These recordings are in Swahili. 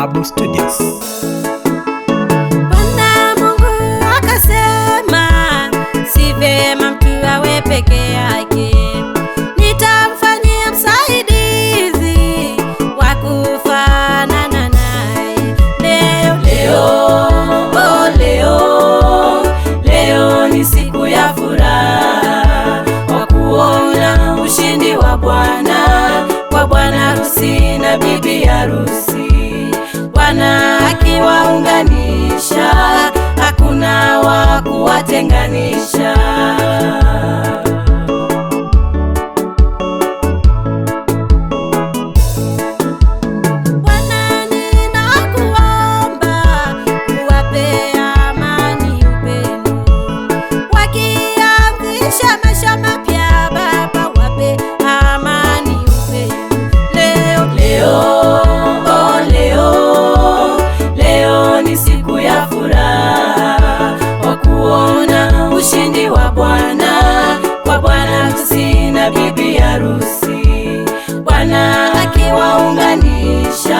Mabu Studios. Bwana Mungu akasema, si vema mtu awe peke yake, nitamfanyia msaidizi wa kufanana naye. Leo ni siku ya furaha, kwa kuona ushindi wa Bwana, kwa bwana harusi na bibi harusi. Bwana akiwaunganisha, hakuna wa kuwatenganisha. Bwana ninakuomba, uwape amani, upendo, wakianzisha maisha mapya. Baba, wape amani, upendo. Leo ni siku ya furaha, kwa kuona ushindi wa Bwana, kwa bwana harusi na bibi harusi. Bwana akiwaunganisha,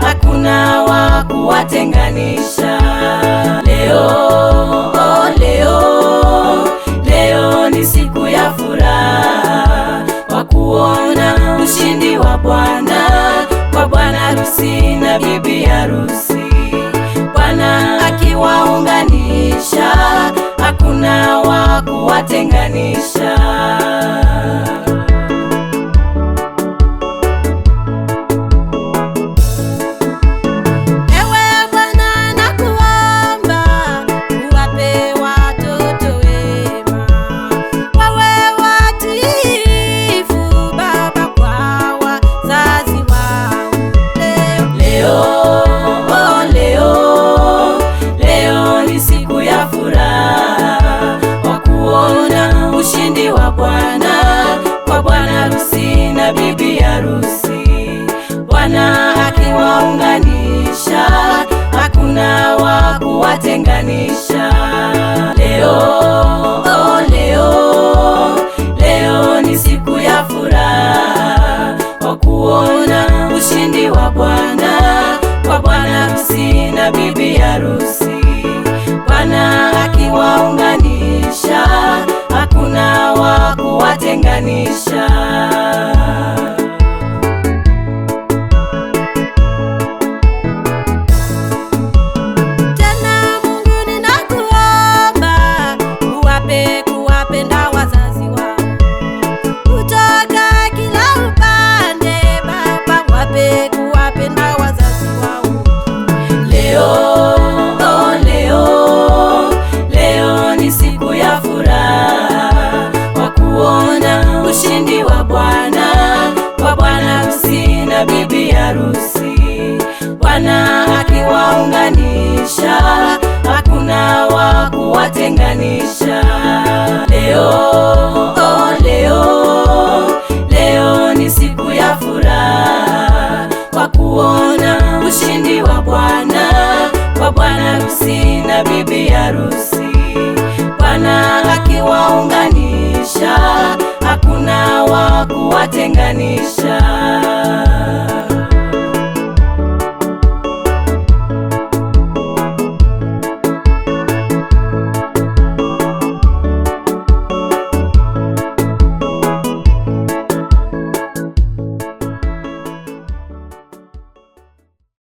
hakuna wa kuwatenganisha. Leo ni siku ya furaha, kwa kuona ushindi wa Bwana, kwa bwana harusi na bibi harusi. Bwana akiwaunganisha, hakuna wa kuwatenganisha. Ewe Bwana nakuomba, uwape watoto wema, wawe watiifu Baba kwa wazazi wao. Leo ni siku ya furaha, kwa kuona ushindi wa Bwana, kwa bwana harusi na bibi harusi. Bwana akiwaunganisha, hakuna wa kuwatenganisha. Leo ni siku ya furaha, kwa kuona ushindi wa Bwana, kwa bwana harusi na bibi harusi. Bwana akiwaunganisha, hakuna wa kuwatenganisha. Tena Mungu ninakuomba, uwape kuwapenda wazazi wao kutoka kila upande. Baba, wape kuwapenda wazazi wao. Leo ni siku ya furaha, kwa kuona ushindi wa Bwana, kwa bwana harusi na bibi harusi. Bwana akiwaunganisha, hakuna wa kuwatenganisha. Leo ni siku ya furaha, kwa kuona ushindi wa Bwana, kwa bwana harusi na bibi harusi. Bwana akiwaunganisha, hakuna wa kuwatenganisha.